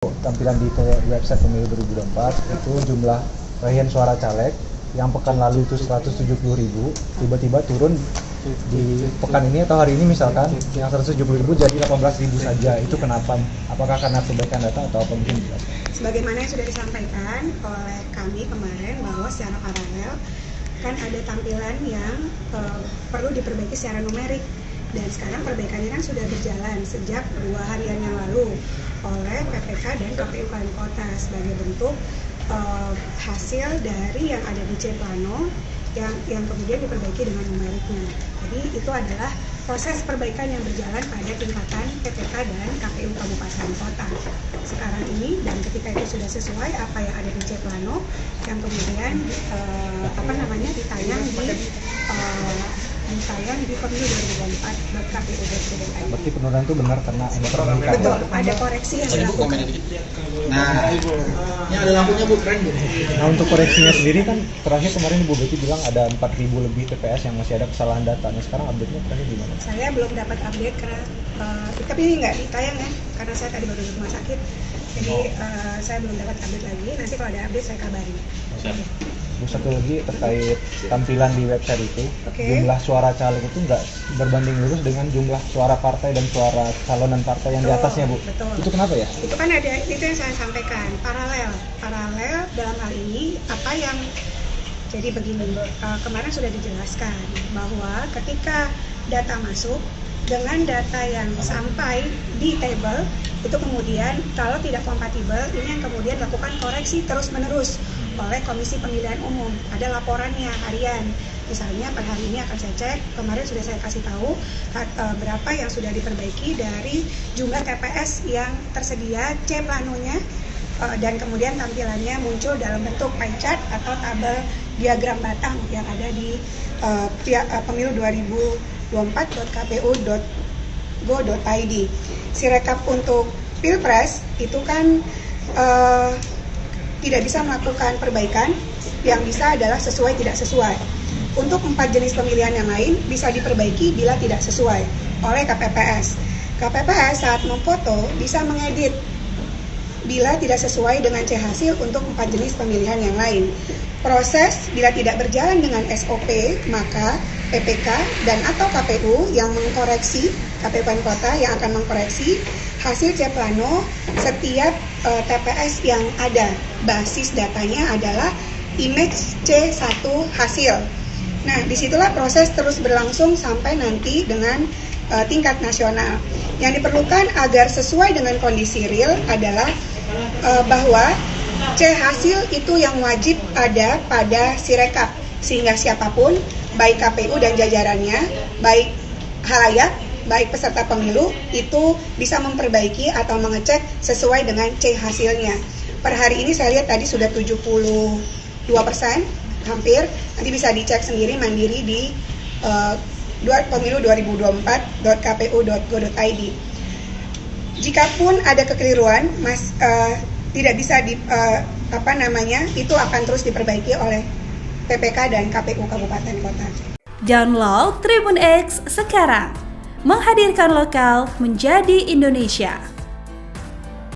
Tampilan di website pemilu 2024 itu jumlah raihan suara caleg yang pekan lalu itu 170.000, tiba-tiba turun di pekan ini atau hari ini misalkan yang 170.000 jadi 18.000 saja. Itu kenapa? Apakah karena perbaikan data atau apa mungkin? Sebagaimana yang sudah disampaikan oleh kami kemarin bahwa secara paralel kan ada tampilan yang perlu diperbaiki secara numerik, dan sekarang perbaikannya kan sudah berjalan sejak 2 harian yang lalu oleh PPK dan KPU Kabupaten Kota sebagai bentuk hasil dari yang ada di C-Plano yang kemudian diperbaiki dengan numeriknya. Jadi itu adalah proses perbaikan yang berjalan pada tingkatan PPK dan KPU Kabupaten Kota sekarang ini, dan ketika itu sudah sesuai apa yang ada di C-Plano yang kemudian ditayang di pemilu 2024 KPU.go.id. Berarti penurunan itu benar karena ada perbaikan. Betul, ada koreksi yang dilakukan. Nah, ini ada lampunya Bu, keren Bu. Nah, untuk koreksinya sendiri kan terakhir kemarin Ibu Betty bilang ada 4.000 lebih TPS yang masih ada kesalahan data. Nah, sekarang update-nya terakhir gimana? Saya belum dapat update karena tapi ini nggak ditayang ya, karena saya tadi baru di rumah sakit. Jadi saya belum dapat update lagi. Nanti kalau ada update saya kabari. Terus satu lagi terkait tampilan di website itu, jumlah suara caleg itu nggak berbanding lurus dengan jumlah suara partai dan suara calonan partai yang di atasnya, Bu. Betul. Itu kenapa ya? Itu kan ada, itu yang saya sampaikan, paralel dalam hal ini apa yang jadi begini, kemarin sudah dijelaskan bahwa ketika data masuk dengan data yang sampai di table itu kemudian kalau tidak kompatibel, ini yang kemudian lakukan koreksi terus menerus oleh Komisi Pemilihan Umum. Ada laporannya harian. Misalnya per hari ini akan saya cek, kemarin sudah saya kasih tahu berapa yang sudah diperbaiki dari jumlah TPS yang tersedia C-planonya, dan kemudian tampilannya muncul dalam bentuk pie chart atau tabel diagram batang yang ada di pemilu 2024.kpu.go.id. Sirekap untuk Pilpres itu kan tidak bisa melakukan perbaikan, yang bisa adalah sesuai tidak sesuai. Untuk 4 jenis pemilihan yang lain bisa diperbaiki bila tidak sesuai oleh KPPS. KPPS saat memfoto bisa mengedit bila tidak sesuai dengan C hasil untuk 4 jenis pemilihan yang lain. Proses bila tidak berjalan dengan SOP, maka PPK dan atau KPU yang mengkoreksi, KPU Kabupaten Kota yang akan mengkoreksi hasil C-Plano setiap TPS yang ada. Basis datanya adalah image C1 hasil. Nah, disitulah proses terus berlangsung sampai nanti dengan tingkat nasional. Yang diperlukan agar sesuai dengan kondisi real adalah bahwa C hasil itu yang wajib ada pada Sirekap, sehingga siapapun, baik KPU dan jajarannya, baik halayak, baik peserta pemilu, itu bisa memperbaiki atau mengecek sesuai dengan C hasilnya. Per hari ini saya lihat tadi sudah 72% hampir, nanti bisa dicek sendiri mandiri di pemilu 2024.kpu.go.id. Jikapun ada kekeliruan, tidak bisa itu akan terus diperbaiki oleh PPK dan KPU Kabupaten Kota. Download Tribun X sekarang, menghadirkan lokal menjadi Indonesia.